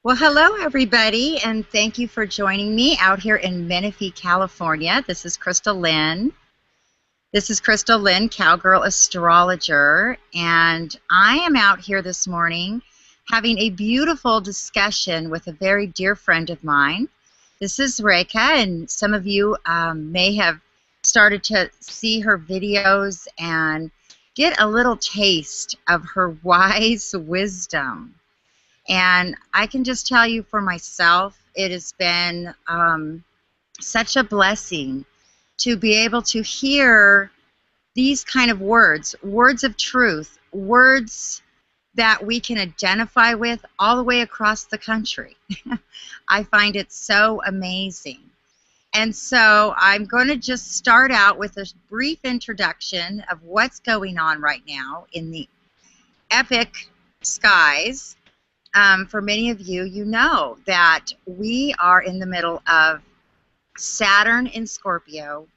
Well, hello, everybody, and thank you for joining me out here in Menifee, California. This is Chrystal Lynn. This is Chrystal Lynn, Cowgirl Astrologer, and I am out here this morning having a beautiful discussion with a very dear friend of mine. This is Rekha, and some of you may have started to see her videos and get a little taste of her wise wisdom. And I can just tell you for myself, it has been such a blessing to be able to hear these kind of words of truth, words that we can identify with all the way across the country. I find it so amazing. And so I'm going to just start out with a brief introduction of what's going on right now in the epic skies. For many of you, you know that we are in the middle of Saturn in Scorpio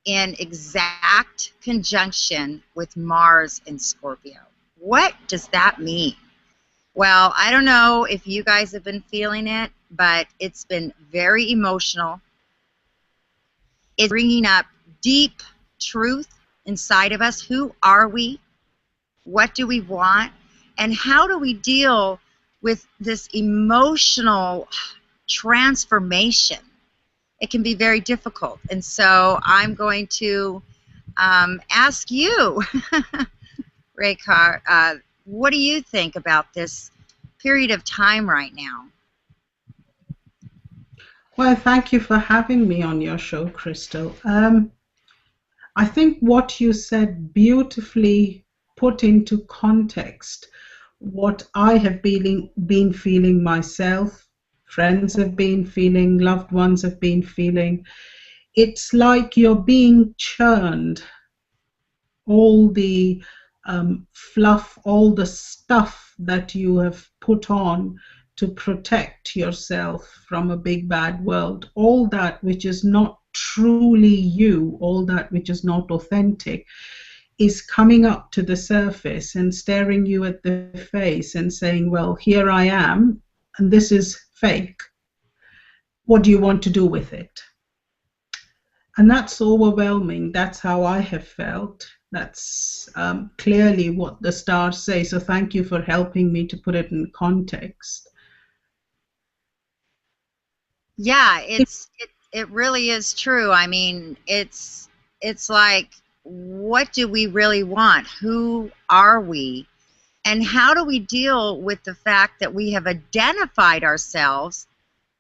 in exact conjunction with Mars in Scorpio. What does that mean? Well, I don't know if you guys have been feeling it, but it's been very emotional. It's bringing up deep truth inside of us. Who are we? What do we want? And how do we deal with this emotional transformation? It can be very difficult. And so I'm going to ask you, Rekha, what do you think about this period of time right now? Well, thank you for having me on your show, Chrystal. I think what you said beautifully put into context what I have been feeling myself, friends have been feeling, loved ones have been feeling. It's like you're being churned. All the fluff, all the stuff that you have put on to protect yourself from a big bad world, all that which is not truly you, all that which is not authentic, is coming up to the surface and staring you at the face and saying, well, here I am, and this is fake. What do you want to do with it? And that's overwhelming. That's how I have felt. That's clearly what the stars say. So thank you for helping me to put it in context. Yeah, it really is true. I mean, it's like, what do we really want? Who are we? And how do we deal with the fact that we have identified ourselves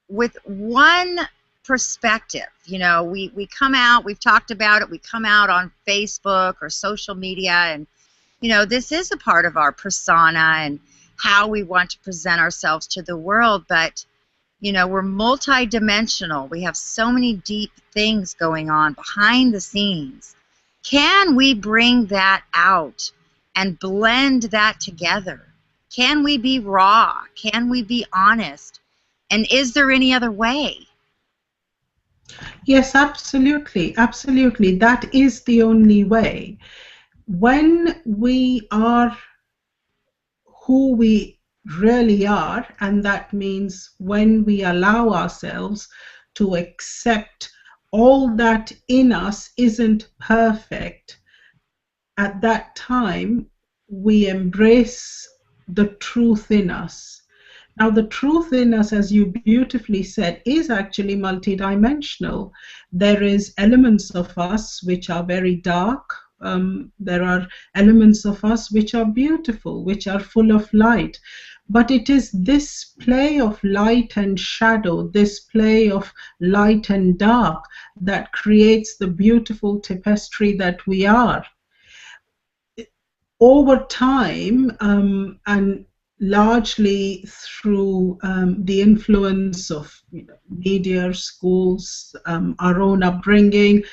with one perspective? You know, we come out, we've talked about it, we come out on Facebook or social media, and, you know, this is a part of our persona and how we want to present ourselves to the world, but, you know, we're multidimensional. We have so many deep things going on behind the scenes. Can we bring that out and blend that together? Can we be raw? Can we be honest? And is there any other way? Yes, absolutely. Absolutely. That is the only way. When we are who we really are, and that means when we allow ourselves to accept all that in us isn't perfect, at that time we embrace the truth in us. Now, the truth in us, as you beautifully said, is actually multidimensional. There is elements of us which are very dark. There are elements of us which are beautiful, which are full of light. But it is this play of light and shadow, this play of light and dark, that creates the beautiful tapestry that we are. Over time, and largely through the influence of media, schools, our own upbringing,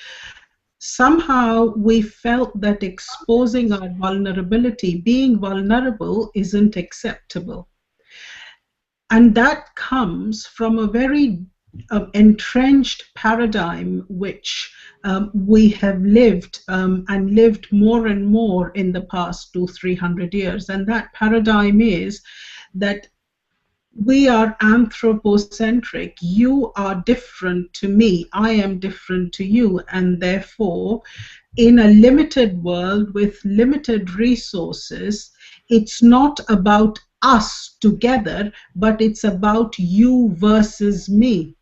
somehow we felt that exposing our vulnerability, being vulnerable, isn't acceptable. And that comes from a very entrenched paradigm which we have lived and lived more and more in the past 200-300 years. And that paradigm is that we are anthropocentric. You are different to me. I am different to you. And therefore, in a limited world with limited resources, it's not about us together, but it's about you versus me.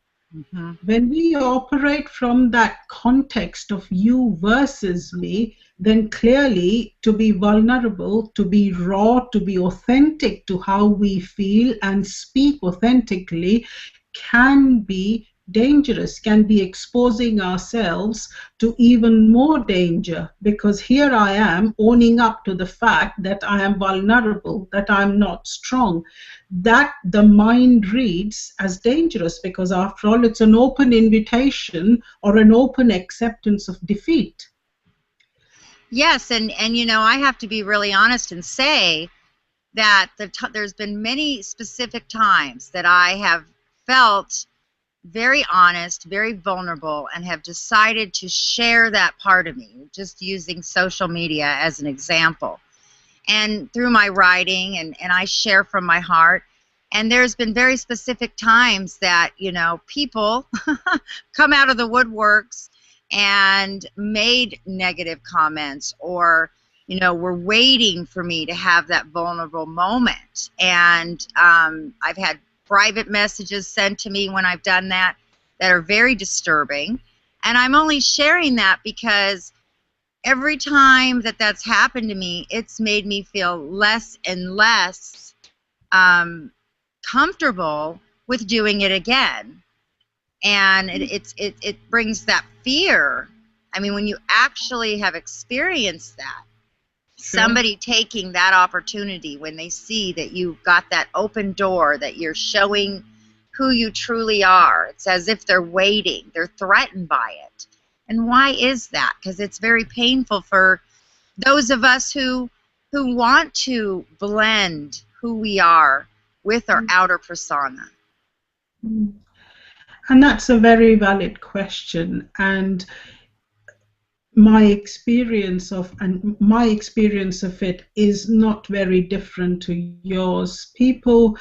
Hmm. When we operate from that context of you versus me, then clearly to be vulnerable, to be raw, to be authentic to how we feel and speak authentically can be dangerous, can be exposing ourselves to even more danger, because here I am owning up to the fact that I am vulnerable, that I'm not strong. That the mind reads as dangerous, because after all, it's an open invitation or an open acceptance of defeat. Yes, and I have to be really honest and say that there's been many specific times that I have felt very honest, very vulnerable, and have decided to share that part of me, just using social media as an example. And through my writing, and I share from my heart. And there's been very specific times that, people come out of the woodworks and made negative comments, or, were waiting for me to have that vulnerable moment. And I've had private messages sent to me when I've done that are very disturbing. And I'm only sharing that because every time that that's happened to me, it's made me feel less and less um, comfortable with doing it again. And it brings that fear. I mean, when you actually have experienced that, Sure. somebody taking that opportunity, when they see that you've got that open door, that you're showing who you truly are, it's as if they're waiting, they're threatened by it. And why is that? Because it's very painful for those of us who want to blend who we are with our outer persona. And that's a very valid question. And my experience of it is not very different to yours. People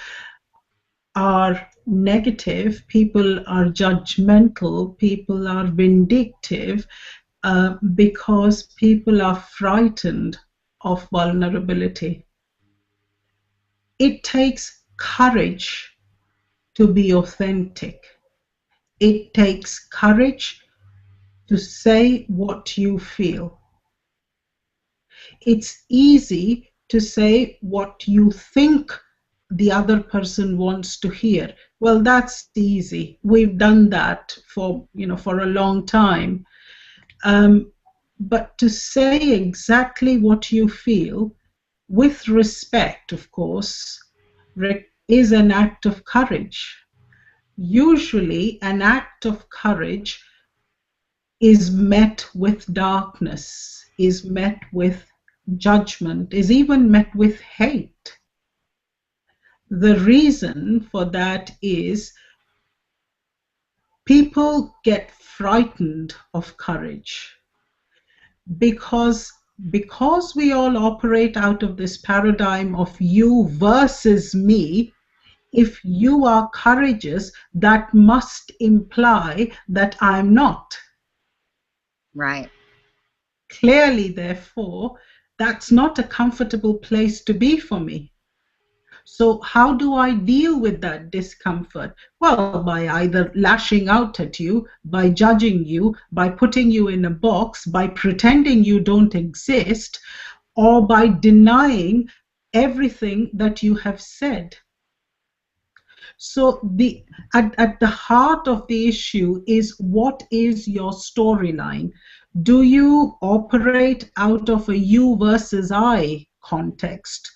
are negative, people are judgmental, people are vindictive, because people are frightened of vulnerability. It takes courage to be authentic. It takes courage to say what you feel. It's easy to say what you think the other person wants to hear. Well, that's easy. We've done that for a long time. Um, but to say exactly what you feel, with respect, of course, is an act of courage. Usually, an act of courage is met with darkness, is met with judgment, is even met with hate. The reason for that is people get frightened of courage, because we all operate out of this paradigm of you versus me. If you are courageous, that must imply that I'm not. Right. Clearly, therefore, that's not a comfortable place to be for me. So, how do I deal with that discomfort? Well, by either lashing out at you, by judging you, by putting you in a box, by pretending you don't exist, or by denying everything that you have said. So at the heart of the issue is, what is your storyline? Do you operate out of a you versus I context?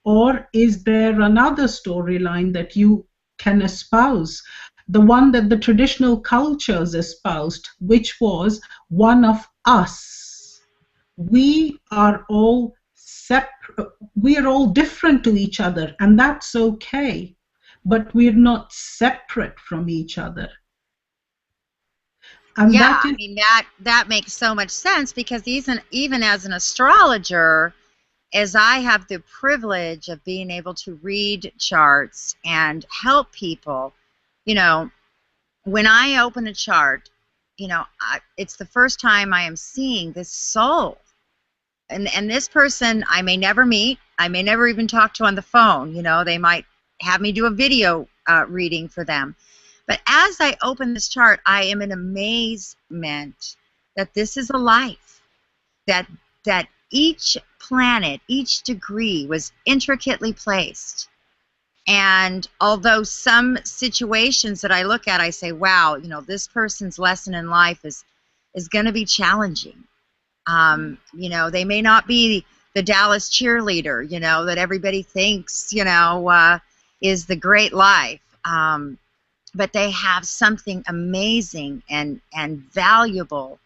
Or is there another storyline that you can espouse? The one that the traditional cultures espoused, which was one of us. We are all separate, we are all different to each other, and that's okay, but we're not separate from each other. And Yeah, that I is, mean that makes so much sense, because even as an astrologer, as I have the privilege of being able to read charts and help people, you know, when I open a chart, it's the first time I am seeing this soul. And this person I may never meet, I may never even talk to on the phone. They might have me do a video reading for them. But as I open this chart, I am in amazement that this is a life, that each planet, each degree was intricately placed. And although some situations that I look at, I say, wow, this person's lesson in life is going to be challenging. They may not be the Dallas cheerleader, that everybody thinks, is the great life. But they have something amazing and valuable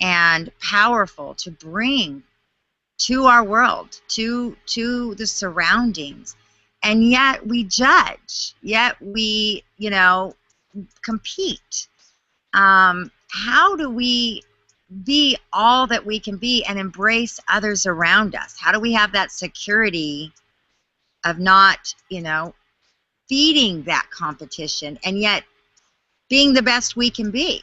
and powerful to bring to our world, to the surroundings. And yet we judge, yet we, compete. How do we be all that we can be and embrace others around us? How do we have that security of not, feeding that competition and yet being the best we can be?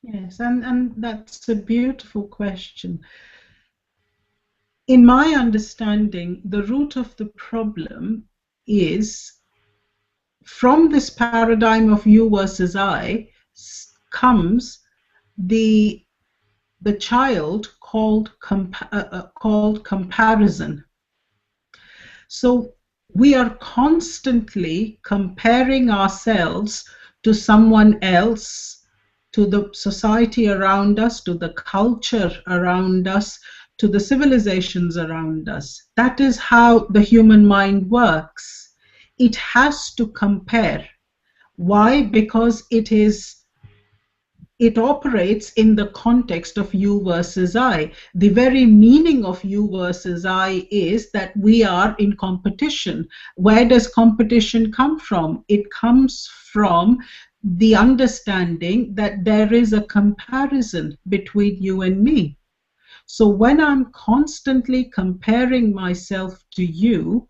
Yes, and that's a beautiful question. In my understanding, the root of the problem is, from this paradigm of you versus I comes the child called comparison. So we are constantly comparing ourselves to someone else, to the society around us, to the culture around us, to the civilizations around us. That is how the human mind works. It has to compare. Why? Because it operates in the context of you versus I. The very meaning of you versus I is that we are in competition. Where does competition come from? It comes from the understanding that there is a comparison between you and me. So when I'm constantly comparing myself to you,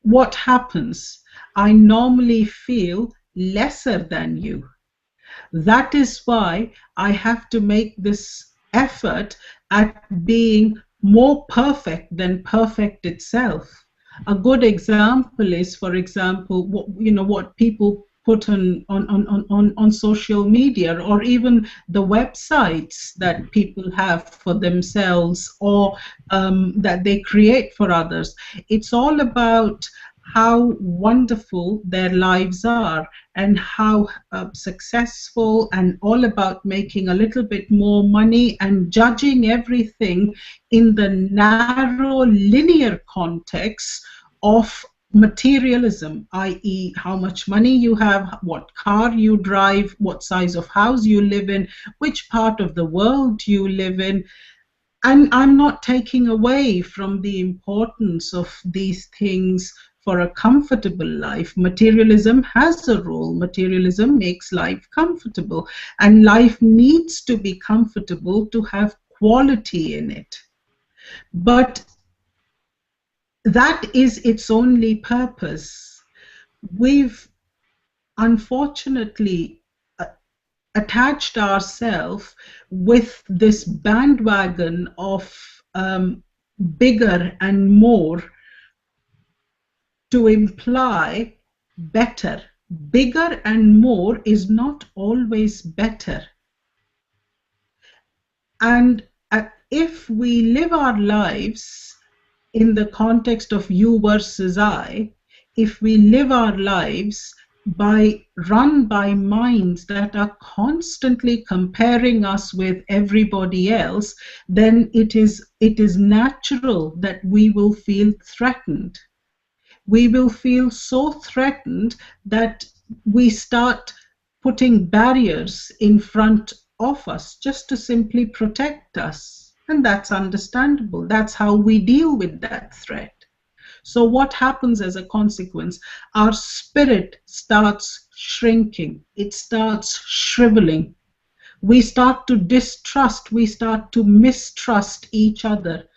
what happens? I normally feel lesser than you. That is why I have to make this effort at being more perfect than perfect itself. A good example is, for example, what people put on social media, or even the websites that people have for themselves, or that they create for others. It's all about how wonderful their lives are and how successful, and all about making a little bit more money and judging everything in the narrow linear context of materialism, i.e. how much money you have, what car you drive, what size of house you live in, which part of the world you live in. And I'm not taking away from the importance of these things for a comfortable life. Materialism has a role. Materialism makes life comfortable, and life needs to be comfortable to have quality in it. But that is its only purpose. We've unfortunately attached ourselves with this bandwagon of bigger and more to imply better. Bigger and more is not always better. And if we live our lives in the context of you versus I, if we live our lives run by minds that are constantly comparing us with everybody else, then it is natural that we will feel threatened. We will feel so threatened that we start putting barriers in front of us just to simply protect us. And that's understandable. That's how we deal with that threat. So what happens as a consequence? Our spirit starts shrinking. It starts shriveling. We start to distrust. We start to mistrust each other.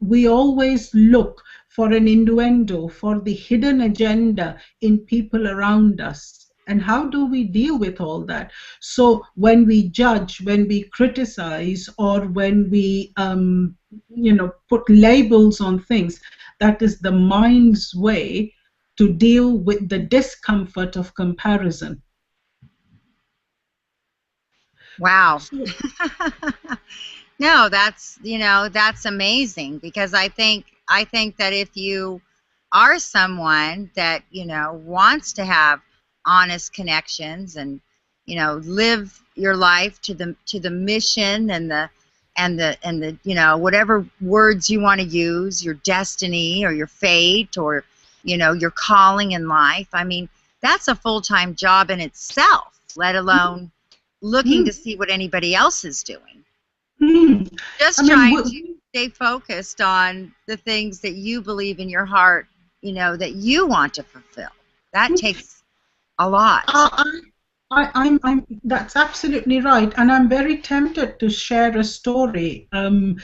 we always look for an innuendo, for the hidden agenda in people around us. And how do we deal with all that? So when we judge, when we criticize, or when we, put labels on things, that is the mind's way to deal with the discomfort of comparison. Wow. So, No, that's amazing, because I think that if you are someone that, wants to have honest connections and, live your life to the mission and the whatever words you want to use, your destiny or your fate or, your calling in life. I mean, that's a full-time job in itself, let alone looking to mm, see what anybody else is doing. mm. I Just mean, trying to stay focused on the things that you believe in your heart, that you want to fulfill. That takes a lot. uh, that's absolutely right, and I'm very tempted to share a story. And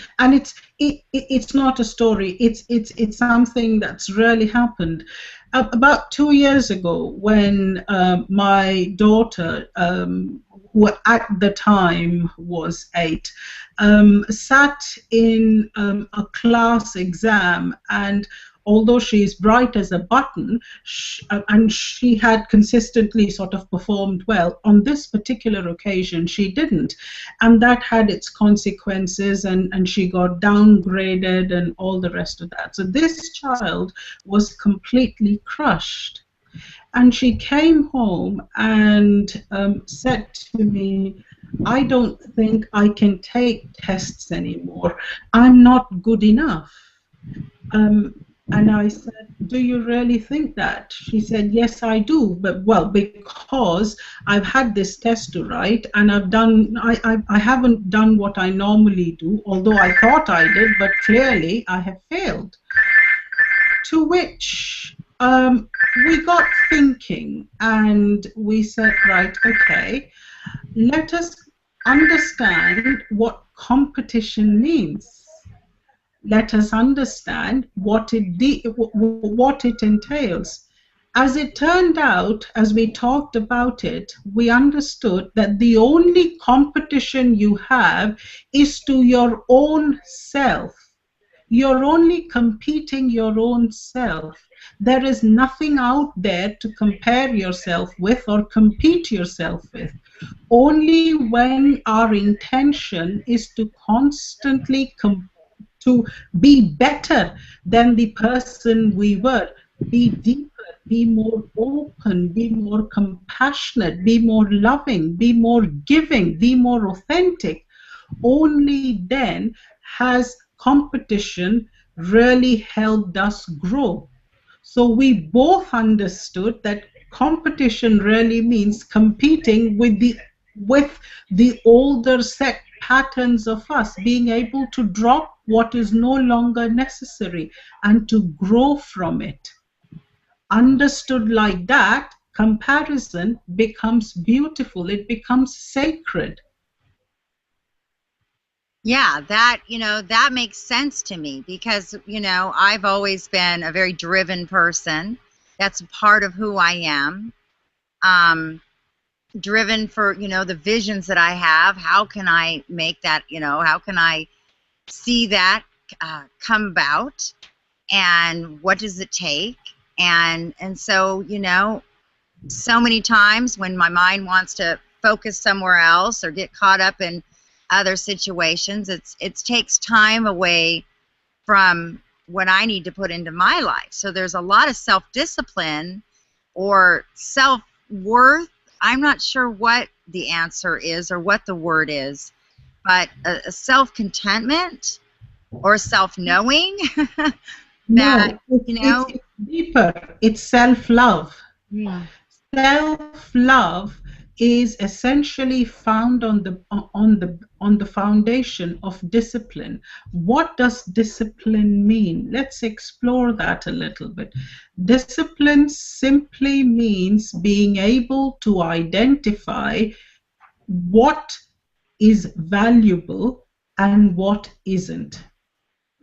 it's not a story. It's something that's really happened. About 2 years ago, when my daughter, who at the time was 8, sat in a class exam, and although she is bright as a button, and she had consistently sort of performed well, on this particular occasion she didn't. And that had its consequences, and she got downgraded and all the rest of that. So this child was completely crushed. And she came home and said to me, I don't think I can take tests anymore. I'm not good enough. Um, and I said, do you really think that? She said, yes, I do. But well, because I've had this test to write, and I haven't done what I normally do, although I thought I did, but clearly I have failed. To which we got thinking, and we said, right, okay, let us understand what competition means. Let us understand what it entails. As it turned out, as we talked about it, we understood that the only competition you have is to your own self. You're only competing your own self. There is nothing out there to compare yourself with or compete yourself with. Only when our intention is to constantly to be better than the person we were, be deeper, be more open, be more compassionate, be more loving, be more giving, be more authentic. Only then has competition really helped us grow. So we both understood that competition really means competing with the older set patterns of us, being able to drop what is no longer necessary and to grow from it. Understood like that, comparison becomes beautiful, it becomes sacred. Yeah, that makes sense to me, because, I've always been a very driven person. That's part of who I am. Um, Driven for, the visions that I have. How can I make that, how can I see that come about? And what does it take? And so, so many times when my mind wants to focus somewhere else or get caught up in other situations, it takes time away from what I need to put into my life. So there's a lot of self-discipline or self-worth. I'm not sure what the answer is or what the word is, but a self-contentment or self-knowing that, No, it's deeper. It's self-love. Hmm. Self-love is essentially found on the foundation of discipline. What does discipline mean? Let's explore that a little bit. Discipline simply means being able to identify what is valuable and what isn't.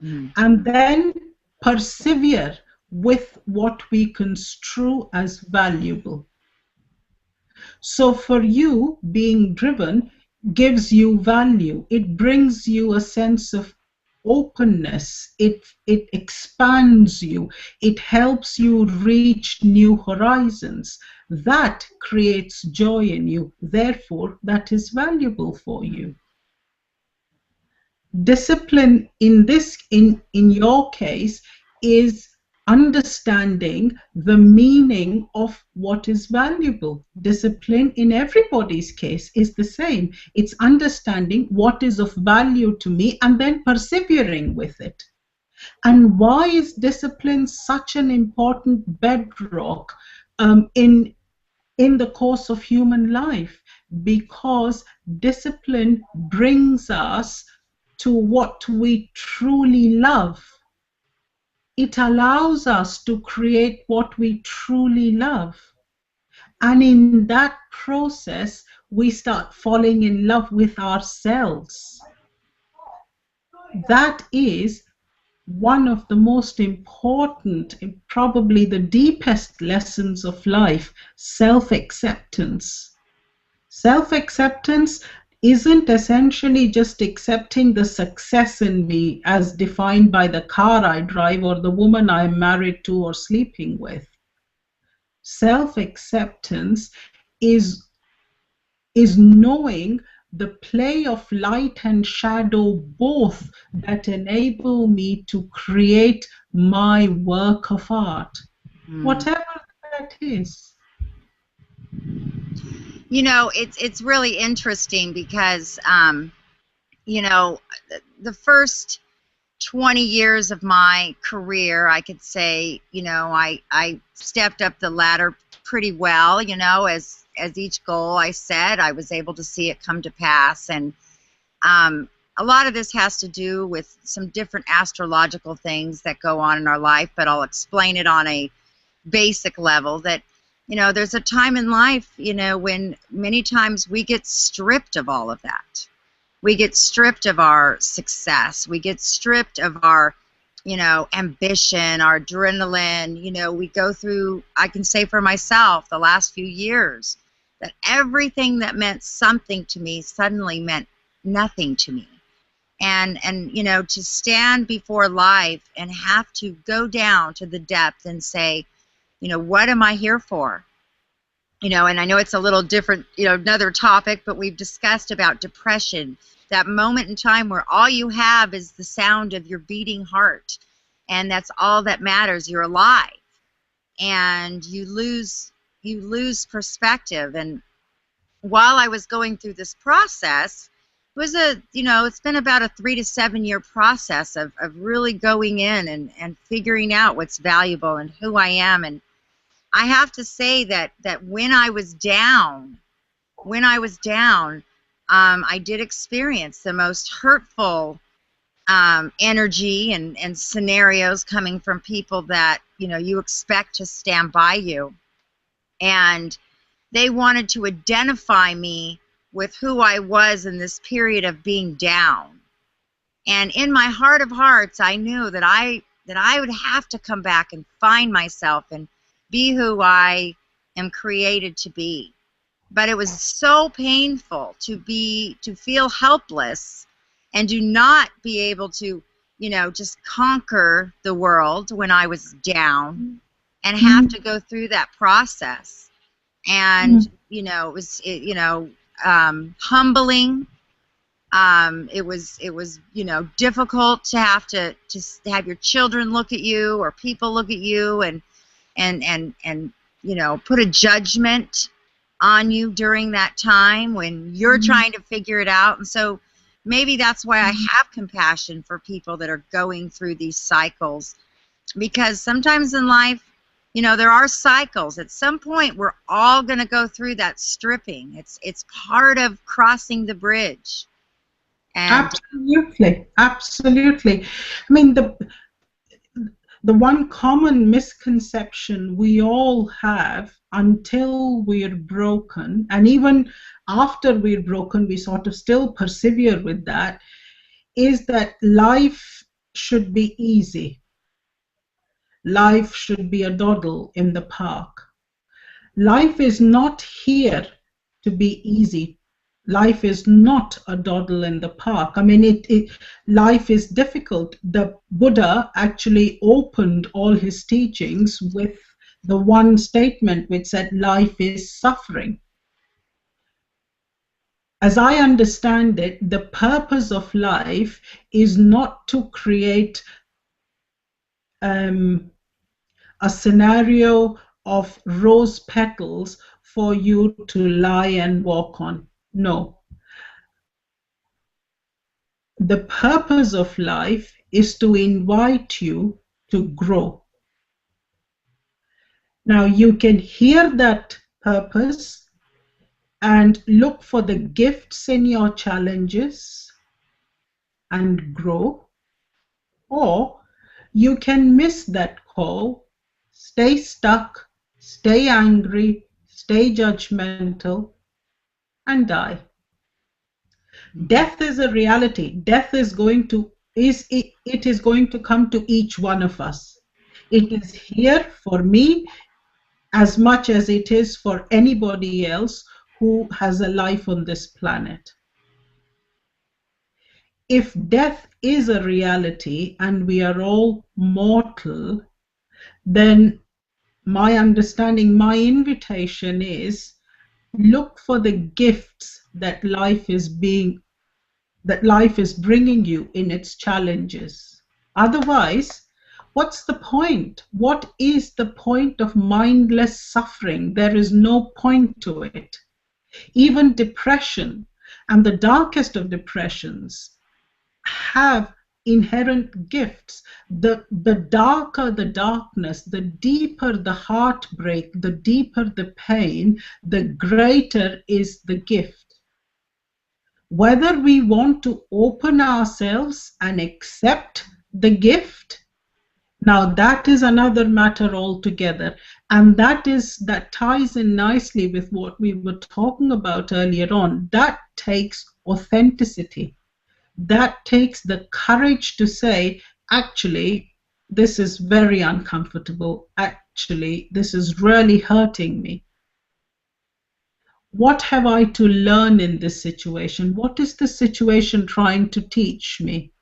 Mm. and then persevere with what we construe as valuable. So for you, being driven gives you value. It brings you a sense of openness. It expands you. It helps you reach new horizons. That creates joy in you. Therefore, that is valuable for you. Discipline in your case is understanding the meaning of what is valuable. Discipline in everybody's case is the same. It's understanding what is of value to me and then persevering with it. And why is discipline such an important bedrock in the course of human life? Because discipline brings us to what we truly love. It allows us to create what we truly love. And in that process, we start falling in love with ourselves. That is one of the most important, probably the deepest lessons of life: self-acceptance. Self-acceptance isn't essentially just accepting the success in me as defined by the car I drive or the woman I'm married to or sleeping with. Self-acceptance is, is knowing the play of light and shadow both that enable me to create my work of art, Mm. whatever that is. You know, it's really interesting because you know, the first 20 years of my career, I could say, you know, I stepped up the ladder pretty well, you know, as each goal I set, I was able to see it come to pass. And um, a lot of this has to do with some different astrological things that go on in our life, but I'll explain it on a basic level that, you know, there's a time in life, you know, when many times we get stripped of all of that. We get stripped of our success. We get stripped of our, you know, ambition, our adrenaline. You know, we go through, I can say for myself, the last few years, that everything that meant something to me suddenly meant nothing to me. And you know, to stand before life and have to go down to the depth and say, you know, what am I here for? You know, and I know it's a little different, you know, another topic, but we've discussed about depression, that moment in time where all you have is the sound of your beating heart, and that's all that matters. You're alive, and you lose perspective. And while I was going through this process, it was a, you know, it's been about a 3 to 7 year process of really going in and figuring out what's valuable and who I am. And I have to say that when I was down, I did experience the most hurtful energy and scenarios coming from people that, you know, you expect to stand by you. And they wanted to identify me with who I was in this period of being down. And in my heart of hearts, I knew that I would have to come back and find myself and be who I am created to be. But it was so painful to feel helpless and do not be able to, you know, just conquer the world when I was down and have to go through that process. And you know, you know, humbling. It was you know, difficult to have to have your children look at you or people look at you and you know, put a judgment on you during that time when you're trying to figure it out. And so maybe that's why I have compassion for people that are going through these cycles, because sometimes in life, you know, there are cycles. At some point, we're all going to go through that stripping. It's part of crossing the bridge. And Absolutely, absolutely. I mean, the one common misconception we all have until we're broken, and even after we're broken, we sort of still persevere with that, is that life should be easy. Life should be a dawdle in the park. Life is not here to be easy. Life is not a dawdle in the park. I mean, life is difficult. The Buddha actually opened all his teachings with the one statement which said life is suffering. As I understand it, the purpose of life is not to create a scenario of rose petals for you to lie and walk on. No. The purpose of life is to invite you to grow. Now you can hear that purpose and look for the gifts in your challenges and grow, or you can miss that call, stay stuck, stay angry, stay judgmental, and die. Death is a reality. Death is going to it is going to come to each one of us. It is here for me as much as it is for anybody else who has a life on this planet. If death is a reality and we are all mortal, then my understanding, my invitation is look for the gifts that life is bringing you in its challenges. Otherwise, what's the point? What is the point of mindless suffering? There is no point to it. Even depression and the darkest of depressions have inherent gifts. The darker the darkness, the deeper the heartbreak, the deeper the pain, the greater is the gift. Whether we want to open ourselves and accept the gift, now that is another matter altogether. And that ties in nicely with what we were talking about earlier on. That takes authenticity. That takes the courage to say, actually, this is very uncomfortable. Actually, this is really hurting me. What have I to learn in this situation? What is the situation trying to teach me?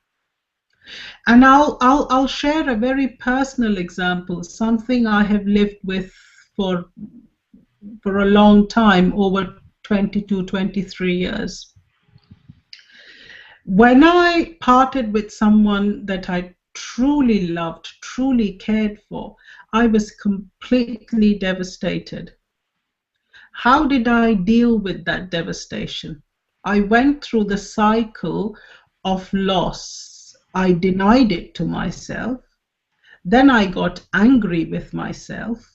And I'll share a very personal example, something I have lived with for a long time, over 22, 23 years. When I parted with someone that I truly loved, truly cared for, I was completely devastated. How did I deal with that devastation? I went through the cycle of loss. I denied it to myself. Then I got angry with myself.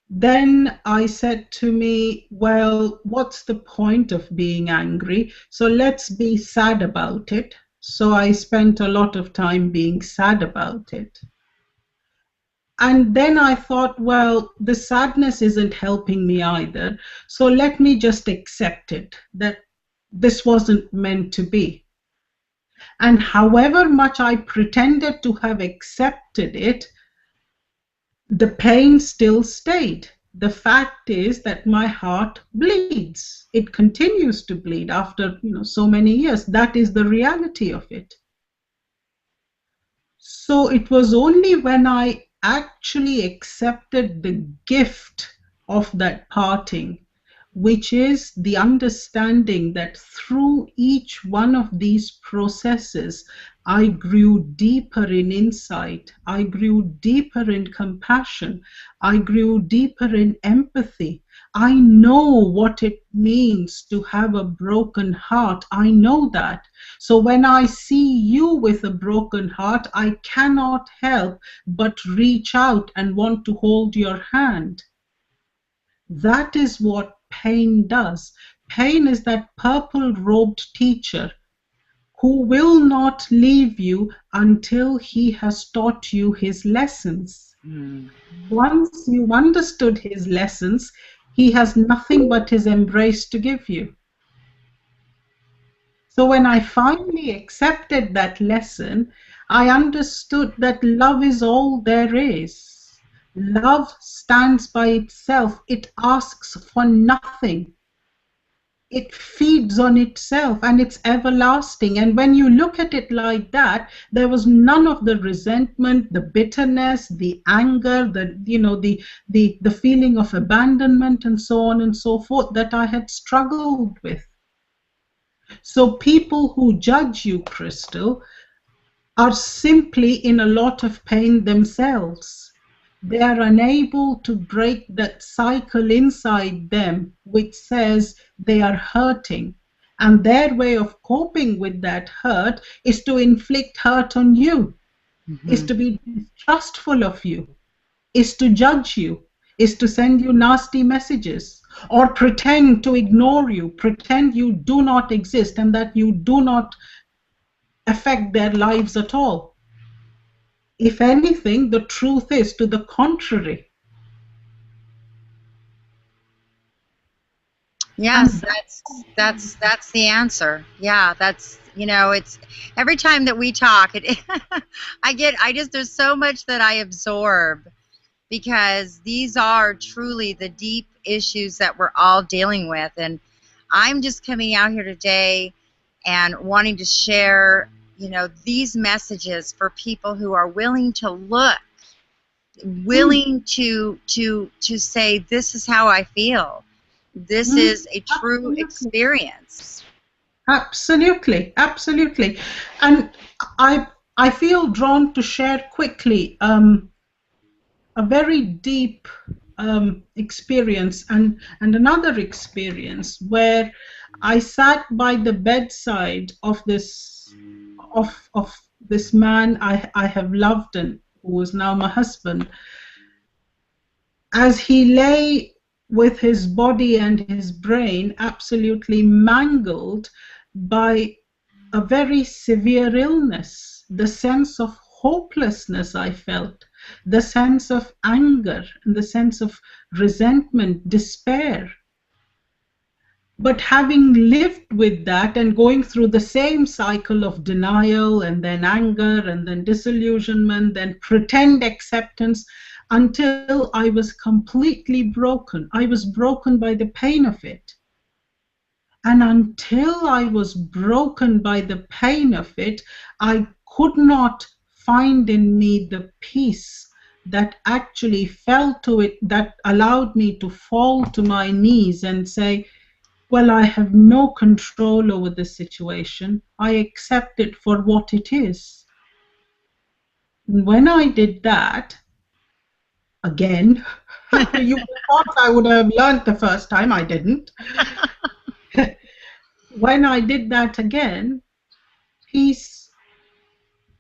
Then I said to me, well, what's the point of being angry? So let's be sad about it. So I spent a lot of time being sad about it. And then I thought, well, the sadness isn't helping me either. So let me just accept it, that this wasn't meant to be. And however much I pretended to have accepted it, the pain still stayed. The fact is that my heart bleeds. It continues to bleed after so many years. That is the reality of it. So it was only when I actually accepted the gift of that parting, which is the understanding that through each one of these processes, I grew deeper in insight, I grew deeper in compassion, I grew deeper in empathy. I know what it means to have a broken heart. I know that. So when I see you with a broken heart, I cannot help but reach out and want to hold your hand. That is what pain does. Pain is that purple-robed teacher who will not leave you until he has taught you his lessons. Once you've understood his lessons, he has nothing but his embrace to give you. So when I finally accepted that lesson, I understood that love is all there is. Love stands by itself. It asks for nothing. It feeds on itself and it's everlasting. And when you look at it like that, there was none of the resentment, the bitterness, the anger, the feeling of abandonment and so on and so forth that I had struggled with. So people who judge you, Chrystal, are simply in a lot of pain themselves. They are unable to break that cycle inside them which says they are hurting. And their way of coping with that hurt is to inflict hurt on you, is Mm-hmm. to be distrustful of you, is to judge you, is to send you nasty messages, or pretend to ignore you, pretend you do not exist and that you do not affect their lives at all. If anything, the truth is to the contrary. Yes, And that's the answer. Yeah, that's, it's every time that we talk, I just there's so much that I absorb, because these are truly the deep issues that we're all dealing with. And I'm just coming out here today and wanting to share, these messages for people who are willing to look, mm, willing to say, this is how I feel. This is a true absolutely, experience. absolutely, absolutely. And I I feel drawn to share quickly a very deep experience and another experience where I sat by the bedside of this man I have loved and who is now my husband, as he lay with his body and his brain absolutely mangled by a very severe illness, the sense of hopelessness I felt, the sense of anger, and the sense of resentment, despair. But having lived with that and going through the same cycle of denial and then anger and then disillusionment, then pretend acceptance until I was completely broken. I was broken by the pain of it. And until I was broken by the pain of it, I could not find in me the peace that actually fell to it, that allowed me to fall to my knees and say, well, I have no control over this situation. I accept it for what it is. And when I did that, again, you thought I would have learned the first time, I didn't. When I did that again, peace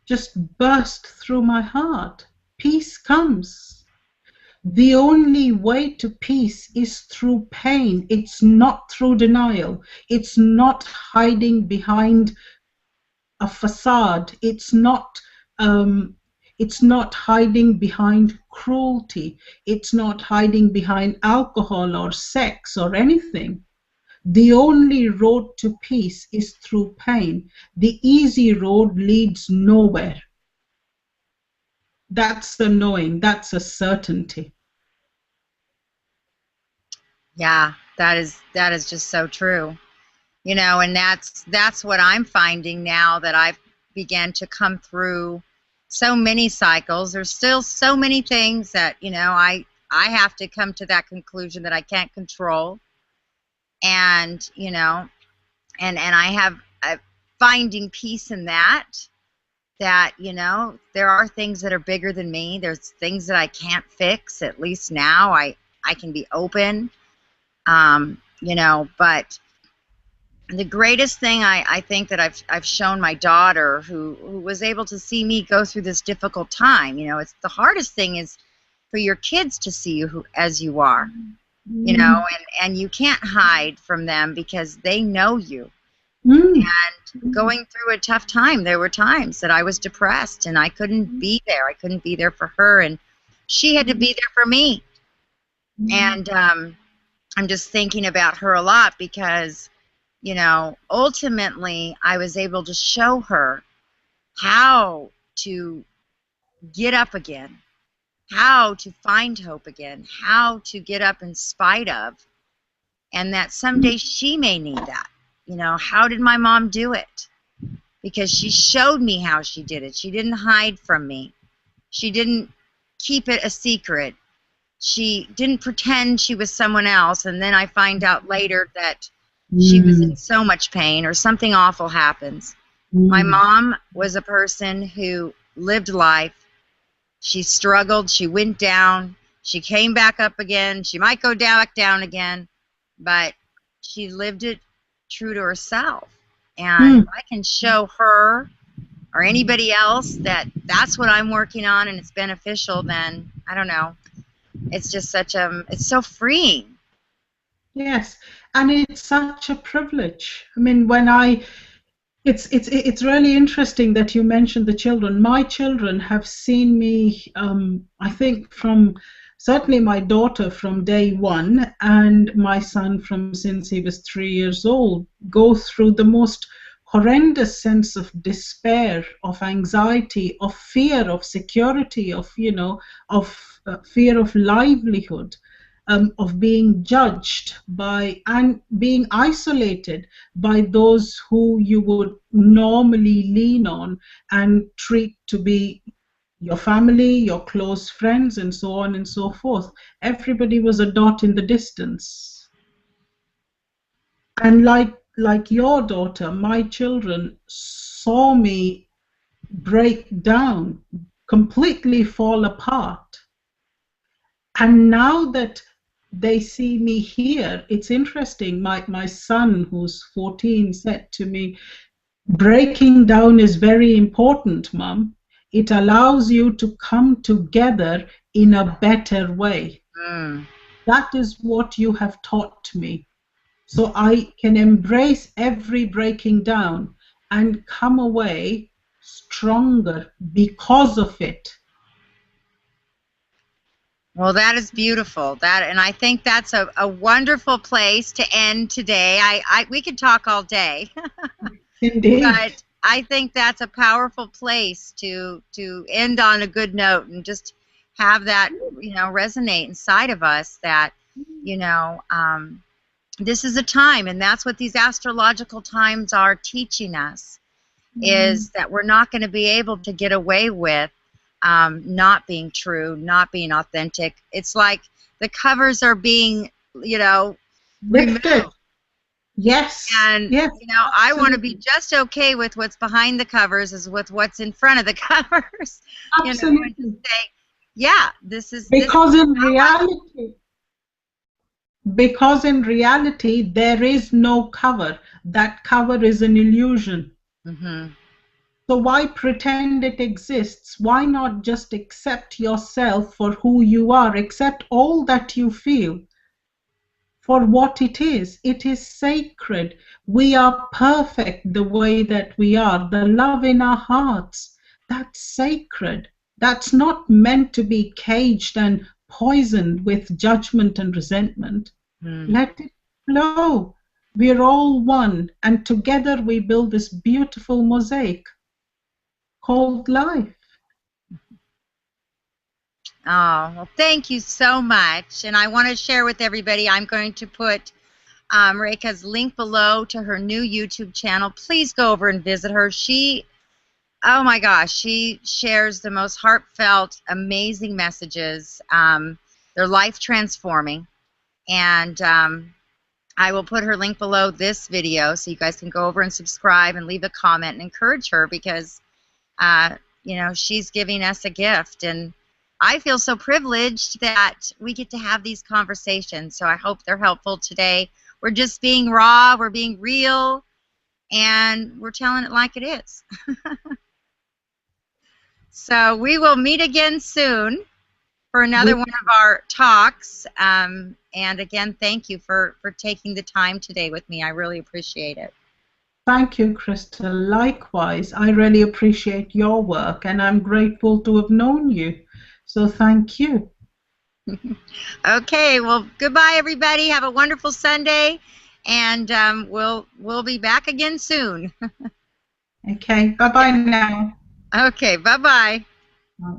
just burst through my heart. Peace comes. The only way to peace is through pain. It's not through denial. It's not hiding behind a facade. It's not hiding behind cruelty. It's not hiding behind alcohol or sex or anything. The only road to peace is through pain. The easy road leads nowhere. That's a knowing, that's a certainty. Yeah, that is just so true. And that's what I'm finding now that I've began to come through so many cycles. There's still so many things that, I have to come to that conclusion that I can't control. And, and I'm finding peace in that, there are things that are bigger than me. There's things that I can't fix. At least now I can be open. But the greatest thing I think that I've shown my daughter, who was able to see me go through this difficult time, it's the hardest thing is for your kids to see you as you are, Mm, and you can't hide from them because they know you. mm, And going through a tough time, there were times that I was depressed and I couldn't be there. I couldn't be there for her, and she had to be there for me. mm, And I'm just thinking about her a lot because, ultimately I was able to show her how to get up again, how to find hope again, how to get up in spite of, and that someday she may need that. You know, how did my mom do it? Because she showed me how she did it. She didn't hide from me. She didn't keep it a secret. She didn't pretend she was someone else, and then I find out later that she was in so much pain or something awful happens. My mom was a person who lived life. She struggled. She went down. She came back up again. She might go back down again, but she lived it true to herself. And if I can show her or anybody else that that's what I'm working on and it's beneficial, then I don't know. It's just such it's so freeing. Yes, and it's such a privilege. I mean, it's really interesting that you mentioned the children. My children have seen me, I think, from certainly my daughter from day one, and my son from since he was 3 years old, go through the most horrendous sense of despair, of anxiety, of fear, of security, of fear of livelihood. Of being judged by and being isolated by those who you would normally lean on and treat to be your family, your close friends, and so on and so forth. Everybody was a dot in the distance. And like your daughter, my children saw me break down, completely fall apart. And now that they see me here, it's interesting. My son, who's 14, said to me, breaking down is very important, Mum. It allows you to come together in a better way. That is what you have taught me. So I can embrace every breaking down and come away stronger because of it. Well, that is beautiful. And I think that's a wonderful place to end today. We could talk all day. Indeed. But I think that's a powerful place to end on a good note and just have that, resonate inside of us that, this is a time, and that's what these astrological times are teaching us, is that we're not going to be able to get away with not being true, not being authentic. It's like the covers are being, removed. Yes. And, yes, I want to be just okay with what's behind the covers as with what's in front of the covers. Absolutely. And just say, yeah, this is because in reality, there is no cover. That cover is an illusion. So why pretend it exists? Why not just accept yourself for who you are? Accept all that you feel for what it is. It is sacred. We are perfect the way that we are. The love in our hearts, that's sacred. That's not meant to be caged and poisoned with judgment and resentment. Let it flow. We're all one, and together we build this beautiful mosaic called life. Oh, well, thank you so much. And I want to share with everybody, I'm going to put Rekha's link below to her new YouTube channel. Please go over and visit her. Oh my gosh, she shares the most heartfelt, amazing messages. They're life transforming. And I will put her link below this video so you guys can go over and subscribe and leave a comment and encourage her, because she's giving us a gift, and I feel so privileged that we get to have these conversations. So I hope they're helpful today. We're just being raw, we're being real, and we're telling it like it is. So we will meet again soon for another one of our talks. And again, thank you for taking the time today with me. I really appreciate it. Thank you, Chrystal. Likewise, I really appreciate your work, and I'm grateful to have known you. So thank you. Okay, well, goodbye, everybody. Have a wonderful Sunday, and we'll be back again soon. Okay, bye-bye now. Okay, bye bye. Uh,